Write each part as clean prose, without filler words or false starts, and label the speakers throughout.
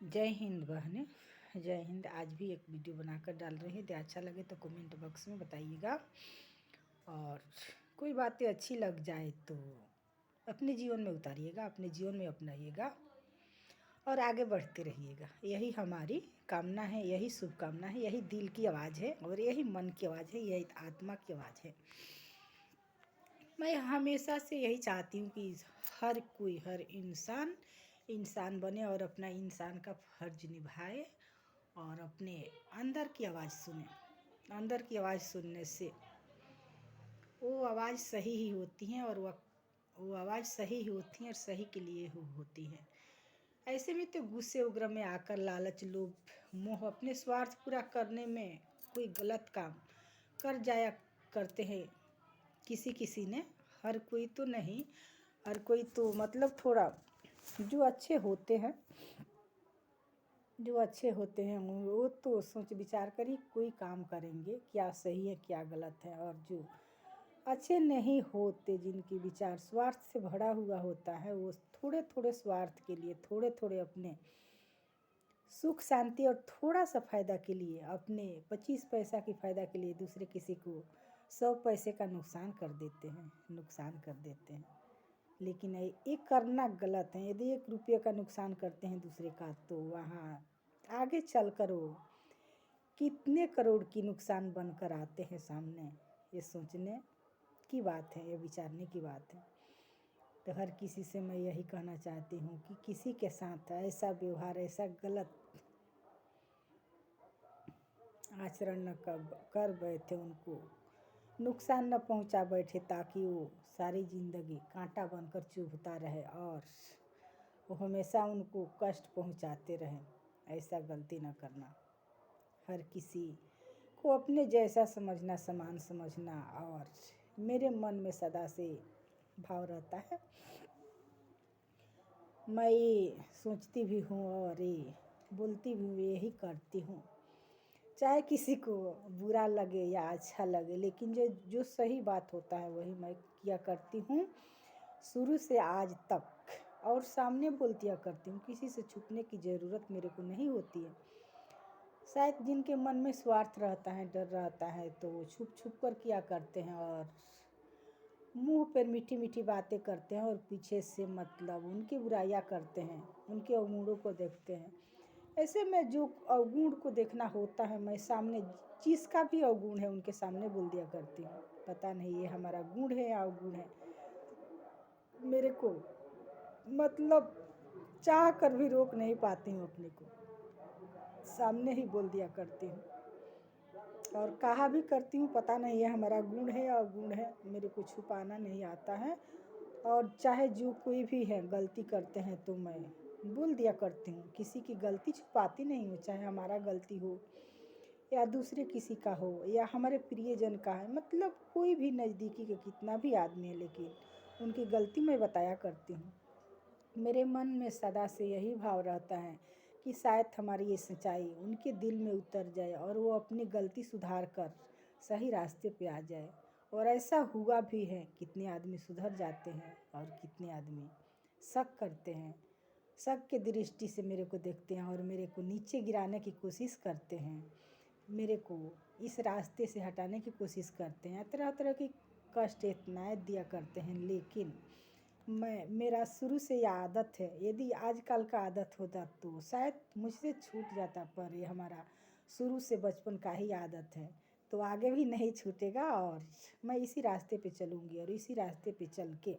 Speaker 1: जय हिंद बहनें, जय हिंद। आज भी एक वीडियो बनाकर डाल रही हैं। यदि अच्छा लगे तो कमेंट बॉक्स में बताइएगा, और कोई बातें अच्छी लग जाए तो अपने जीवन में उतारिएगा, अपने जीवन में अपनाइएगा और आगे बढ़ते रहिएगा। यही हमारी कामना है, यही शुभकामना है, यही दिल की आवाज़ है और यही मन की आवाज़ है, यही आत्मा की आवाज़ है। मैं हमेशा से यही चाहती हूँ कि हर कोई, हर इंसान इंसान बने और अपना इंसान का फर्ज निभाए और अपने अंदर की आवाज़ सुने। अंदर की आवाज़ सुनने से वो आवाज़ सही ही होती है, और वो आवाज़ सही ही होती है और सही के लिए होती है। ऐसे में तो गुस्से उग्र में आकर लालच, लोभ, मोह, अपने स्वार्थ पूरा करने में कोई गलत काम कर जाया करते हैं किसी किसी ने। हर कोई तो नहीं, हर कोई तो मतलब थोड़ा जो अच्छे होते हैं, वो तो सोच विचार कर ही कोई काम करेंगे, क्या सही है क्या गलत है। और जो अच्छे नहीं होते, जिनके विचार स्वार्थ से भरा हुआ होता है, वो थोड़े थोड़े स्वार्थ के लिए, थोड़े थोड़े अपने सुख शांति और थोड़ा सा फ़ायदा के लिए, अपने 25 पैसा की फ़ायदा के लिए दूसरे किसी को 100 पैसे का नुकसान कर देते हैं। लेकिन ये करना गलत है। यदि 1 रुपये का नुकसान करते हैं दूसरे का, तो वहाँ आगे चल कर वो कितने करोड़ की नुकसान बनकर आते हैं सामने। ये सोचने की बात है, ये विचारने की बात है। तो हर किसी से मैं यही कहना चाहती हूँ कि किसी के साथ ऐसा व्यवहार, ऐसा गलत आचरण न कर बैठे, उनको नुकसान न पहुंचा बैठे, ताकि वो सारी ज़िंदगी कांटा बनकर चुभता रहे और वो हमेशा उनको कष्ट पहुंचाते रहें। ऐसा गलती न करना। हर किसी को अपने जैसा समझना, समान समझना। और मेरे मन में सदा से भाव रहता है, मैं ये सोचती भी हूँ और ये बोलती भी हूँ, यही करती हूँ, चाहे किसी को बुरा लगे या अच्छा लगे, लेकिन जो सही बात होता है वही मैं किया करती हूँ शुरू से आज तक, और सामने बोलतिया करती हूँ। किसी से छुपने की ज़रूरत मेरे को नहीं होती है। शायद जिनके मन में स्वार्थ रहता है, डर रहता है, तो वो छुप छुप कर किया करते हैं और मुंह पर मीठी मीठी बातें करते हैं और पीछे से मतलब उनकी बुराइयां करते हैं, उनके अवगुणों को देखते हैं। ऐसे में जो अवगुण को देखना होता है, मैं सामने जिसका भी अवगुण है उनके सामने बोल दिया करती हूँ। पता नहीं ये हमारा गुण है या अवगुण है, मेरे को मतलब चाह कर भी रोक नहीं पाती हूँ अपने को, सामने ही बोल दिया करती हूँ और कहा भी करती हूँ। पता नहीं ये हमारा गुण है या अवगुण है, मेरे को छुपाना नहीं आता है। और चाहे जो कोई भी है गलती करते हैं तो मैं बोल दिया करती हूँ। किसी की गलती छुपाती नहीं हूँ, चाहे हमारा गलती हो या दूसरे किसी का हो या हमारे प्रियजन का है, मतलब कोई भी नज़दीकी के कितना भी आदमी है, लेकिन उनकी गलती मैं बताया करती हूँ। मेरे मन में सदा से यही भाव रहता है कि शायद हमारी ये सच्चाई उनके दिल में उतर जाए और वो अपनी गलती सुधार कर सही रास्ते पे आ जाए। और ऐसा हुआ भी है, कितने आदमी सुधर जाते हैं और कितने आदमी शक करते हैं, शक के दृष्टि से मेरे को देखते हैं और मेरे को नीचे गिराने की कोशिश करते हैं, मेरे को इस रास्ते से हटाने की कोशिश करते हैं, तरह तरह की कष्ट यातनाएं दिया करते हैं। लेकिन मेरा शुरू से यह आदत है, यदि आजकल का आदत होता तो शायद मुझसे छूट जाता, पर ये हमारा शुरू से बचपन का ही आदत है, तो आगे भी नहीं छूटेगा। और मैं इसी रास्ते पे चलूँगी और इसी रास्ते पे चल के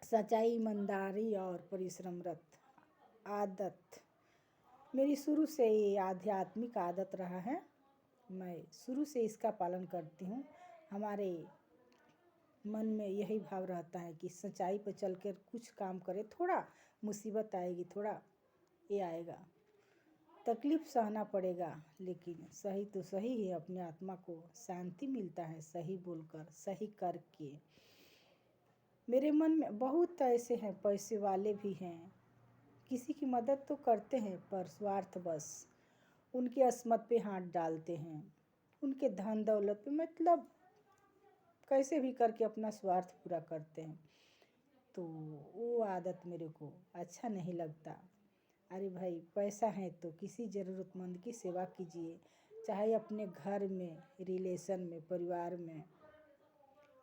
Speaker 1: सच्चाई, ईमानदारी और परिश्रमरत आदत मेरी शुरू से ये आध्यात्मिक आदत रहा है। मैं शुरू से इसका पालन करती हूँ। हमारे मन में यही भाव रहता है कि सच्चाई पर चलकर कुछ काम करे, थोड़ा मुसीबत आएगी, थोड़ा ये आएगा, तकलीफ सहना पड़ेगा, लेकिन सही तो सही है। अपने आत्मा को शांति मिलता है सही बोलकर, सही करके। मेरे मन में बहुत ऐसे हैं, पैसे वाले भी हैं, किसी की मदद तो करते हैं, पर स्वार्थ बस उनके अस्मत पे हाथ डालते हैं, उनके धन दौलत पे, मतलब कैसे भी करके अपना स्वार्थ पूरा करते हैं। तो वो आदत मेरे को अच्छा नहीं लगता। अरे भाई, पैसा है तो किसी ज़रूरतमंद की सेवा कीजिए, चाहे अपने घर में, रिलेशन में, परिवार में,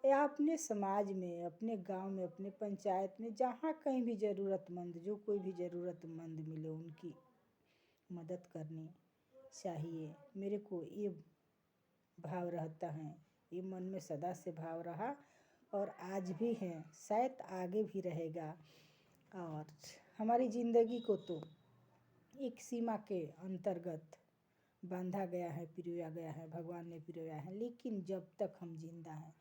Speaker 1: या अपने समाज में, अपने गांव में, अपने पंचायत में, जहाँ कहीं भी ज़रूरतमंद, जो कोई भी ज़रूरतमंद मिले उनकी मदद करनी चाहिए। मेरे को ये भाव रहता है, ये मन में सदा से भाव रहा और आज भी है, शायद आगे भी रहेगा। और हमारी ज़िंदगी को तो एक सीमा के अंतर्गत बांधा गया है, पिरोया गया है, भगवान ने पिरोया है, लेकिन जब तक हम जिंदा हैं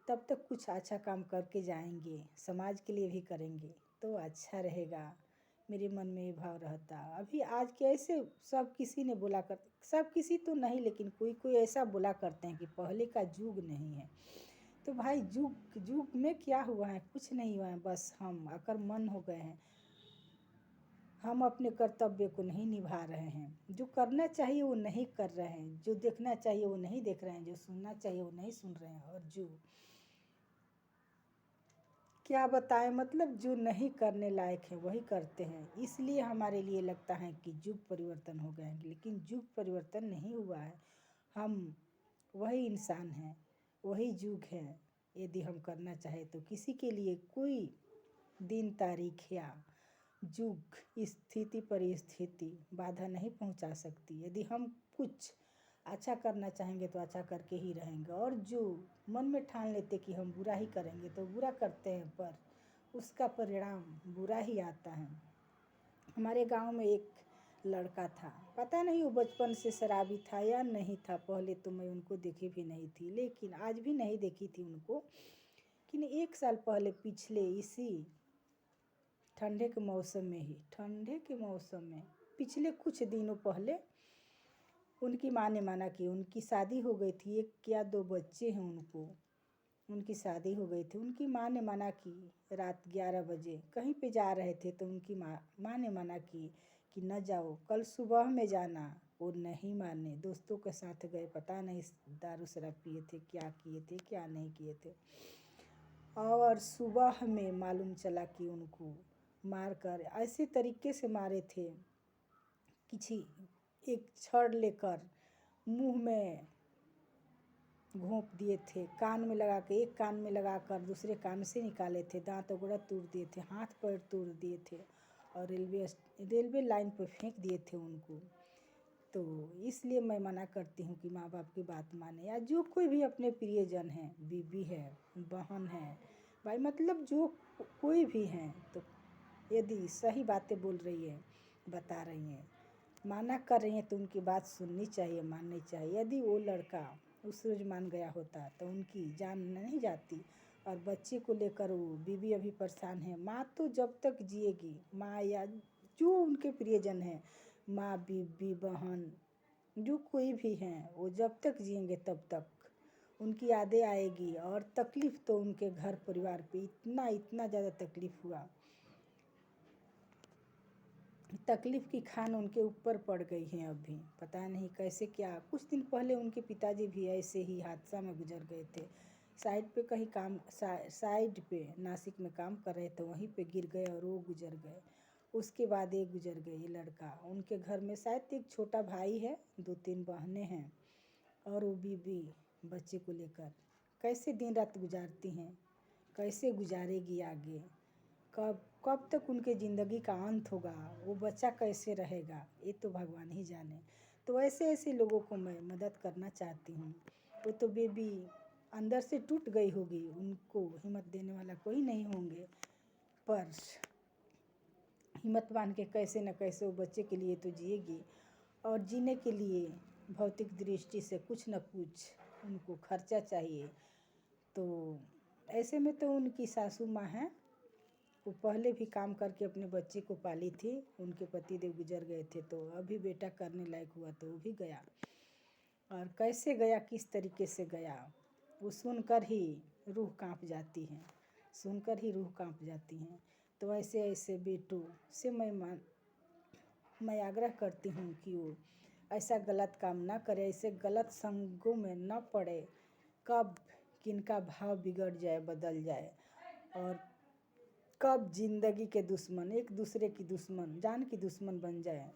Speaker 1: तब तक कुछ अच्छा काम करके जाएंगे, समाज के लिए भी करेंगे तो अच्छा रहेगा। मेरे मन में ये भाव रहता। अभी आज के ऐसे सब किसी ने बोला कर, सब किसी तो नहीं, लेकिन कोई कोई ऐसा बोला करते हैं कि पहले का युग नहीं है। तो भाई, युग युग में क्या हुआ है? कुछ नहीं हुआ है, बस हम अकर्मण्य हो गए हैं। हम अपने कर्तव्य को नहीं निभा रहे हैं, जो करना चाहिए वो नहीं कर रहे हैं, जो देखना चाहिए वो नहीं देख रहे हैं, जो सुनना चाहिए वो नहीं सुन रहे हैं, और जो क्या बताएं, मतलब जो नहीं करने लायक है वही करते हैं। इसलिए हमारे लिए लगता है कि युग परिवर्तन हो गए हैं, लेकिन युग परिवर्तन नहीं हुआ है। हम वही इंसान हैं, वही युग है। यदि हम करना चाहे तो किसी के लिए कोई दिन तारीख या युग, स्थिति परिस्थिति बाधा नहीं पहुंचा सकती। यदि हम कुछ अच्छा करना चाहेंगे तो अच्छा करके ही रहेंगे, और जो मन में ठान लेते कि हम बुरा ही करेंगे तो बुरा करते हैं, पर उसका परिणाम बुरा ही आता है। हमारे गांव में एक लड़का था, पता नहीं वो बचपन से शराबी था या नहीं था, पहले तो मैं उनको देखी भी नहीं थी, लेकिन आज भी नहीं देखी थी उनको। लेकिन 1 साल पहले, पिछले इसी ठंडे के मौसम में ही, ठंडे के मौसम में पिछले कुछ दिनों पहले उनकी माँ ने माना कि उनकी शादी हो गई थी, 1 या 2 बच्चे हैं उनको, उनकी शादी हो गई थी। उनकी माँ ने मना की, रात 11 बजे कहीं पे जा रहे थे तो उनकी माँ ने मना की कि न जाओ, कल सुबह में जाना। वो नहीं माने, दोस्तों के साथ गए, पता नहीं दारू शराब पिए थे, क्या किए थे क्या नहीं किए थे, और सुबह में मालूम चला कि उनको मार कर ऐसे तरीके से मारे थे, किसी एक छड़ लेकर मुंह में घोंप दिए थे, कान में लगा के, एक कान में लगा कर दूसरे कान से निकाले थे, दांत वगैरह तोड़ दिए थे, हाथ पैर तोड़ दिए थे, और रेलवे लाइन पर फेंक दिए थे उनको। तो इसलिए मैं मना करती हूँ कि माँ बाप की बात माने, या जो कोई भी अपने प्रियजन है, बीबी है, बहन है, भाई, मतलब जो कोई भी हैं, तो यदि सही बातें बोल रही है, बता रही हैं, माना कर रही हैं, तो उनकी बात सुननी चाहिए, माननी चाहिए। यदि वो लड़का उस रोज मान गया होता तो उनकी जान नहीं जाती, और बच्चे को लेकर वो बीवी अभी परेशान है। माँ तो जब तक जिएगी, माँ या जो उनके प्रियजन हैं, माँ, बीबी, बहन, जो कोई भी हैं, वो जब तक जिएंगे तब तक उनकी यादें आएगी। और तकलीफ़ तो उनके घर परिवार पे इतना इतना ज़्यादा तकलीफ़ हुआ, तकलीफ़ की खान उनके ऊपर पड़ गई है। अभी पता नहीं कैसे, क्या कुछ दिन पहले उनके पिताजी भी ऐसे ही हादसा में गुजर गए थे। साइड पे कहीं काम, साइड पे नासिक में काम कर रहे थे, वहीं पे गिर गए और वो गुजर गए। उसके बाद एक गुजर गए, ये लड़का। उनके घर में शायद एक छोटा भाई है, 2-3 बहनें हैं, और वो बीवी बच्चे को लेकर कैसे दिन रात गुजारती हैं, कैसे गुजारेगी आगे, कब कब तक उनके ज़िंदगी का अंत होगा, वो बच्चा कैसे रहेगा, ये तो भगवान ही जाने। तो ऐसे ऐसे लोगों को मैं मदद करना चाहती हूँ। वो तो बेबी अंदर से टूट गई होगी, उनको हिम्मत देने वाला कोई नहीं होंगे, पर हिम्मत बांध के कैसे न कैसे वो बच्चे के लिए तो जिएगी, और जीने के लिए भौतिक दृष्टि से कुछ न कुछ उनको खर्चा चाहिए। तो ऐसे में तो उनकी सासू माँ हैं, वो पहले भी काम करके अपने बच्चे को पाली थी। उनके पति देव गुजर गए थे, तो अभी बेटा करने लायक हुआ तो वो भी गया, और कैसे गया, किस तरीके से गया, वो सुनकर ही रूह कांप जाती है, सुनकर ही रूह कांप जाती हैं। तो ऐसे ऐसे बेटों से मैं आग्रह करती हूँ कि वो ऐसा गलत काम ना करे, ऐसे गलत संगों में न पड़े, कब किनका भाव बिगड़ जाए, बदल जाए, और कब जिंदगी के दुश्मन एक दूसरे की दुश्मन जान की दुश्मन बन जाए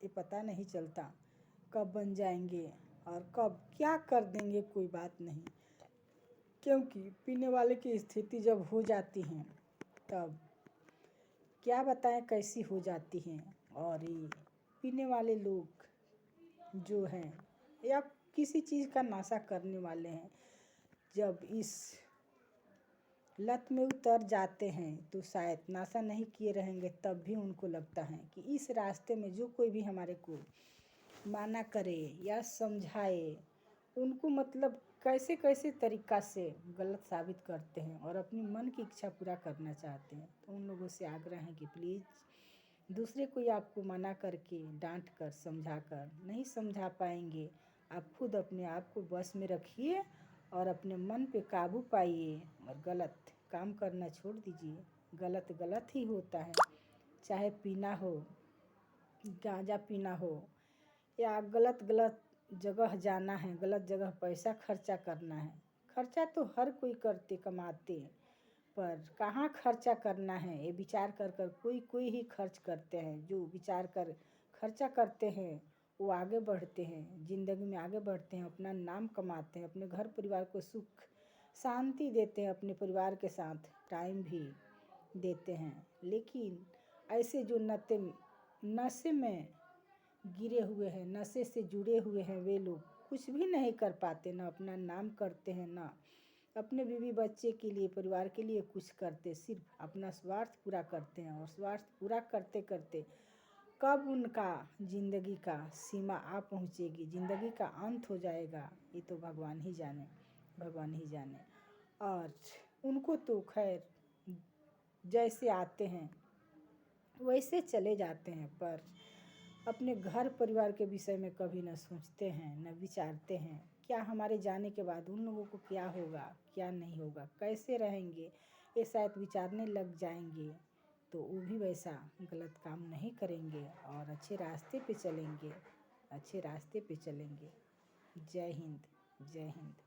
Speaker 1: ये पता नहीं चलता। कब बन जाएंगे और कब क्या कर देंगे कोई बात नहीं, क्योंकि पीने वाले की स्थिति जब हो जाती है तब क्या बताएं कैसी हो जाती हैं। और ये पीने वाले लोग जो हैं या किसी चीज़ का नशा करने वाले हैं, जब इस लत में उतर जाते हैं तो शायद नशा नहीं किए रहेंगे तब भी उनको लगता है कि इस रास्ते में जो कोई भी हमारे को माना करे या समझाए, उनको मतलब कैसे कैसे तरीक़ा से गलत साबित करते हैं और अपनी मन की इच्छा पूरा करना चाहते हैं। तो उन लोगों से आग्रह है कि प्लीज़ दूसरे कोई आपको मना करके डांट कर समझा कर नहीं समझा पाएंगे, आप खुद अपने आप को बस में रखिए और अपने मन पे काबू पाइए और गलत काम करना छोड़ दीजिए। गलत गलत ही होता है, चाहे पीना हो, गांजा पीना हो या गलत गलत जगह जाना है, गलत जगह पैसा खर्चा करना है। खर्चा तो हर कोई करते कमाते, पर कहाँ खर्चा करना है ये विचार कर कर कोई कोई ही खर्च करते हैं। जो विचार कर खर्चा करते हैं वो आगे बढ़ते हैं, ज़िंदगी में आगे बढ़ते हैं, अपना नाम कमाते हैं, अपने घर परिवार को सुख शांति देते हैं, अपने परिवार के साथ टाइम भी देते हैं। लेकिन ऐसे जो नशे में गिरे हुए हैं, नशे से जुड़े हुए हैं, वे लोग कुछ भी नहीं कर पाते, ना अपना नाम करते हैं, ना अपने बीवी बच्चे के लिए परिवार के लिए कुछ करते, सिर्फ अपना स्वार्थ पूरा करते हैं। और स्वार्थ पूरा करते करते कब उनका ज़िंदगी का सीमा आ पहुँचेगी, ज़िंदगी का अंत हो जाएगा, ये तो भगवान ही जाने, भगवान ही जाने। और उनको तो खैर जैसे आते हैं वैसे चले जाते हैं, पर अपने घर परिवार के विषय में कभी न सोचते हैं न विचारते हैं क्या हमारे जाने के बाद उन लोगों को क्या होगा, क्या नहीं होगा, कैसे रहेंगे, ये शायद विचारने लग जाएंगे तो वो भी वैसा गलत काम नहीं करेंगे और अच्छे रास्ते पे चलेंगे, अच्छे रास्ते पे चलेंगे। जय हिंद, जय हिंद।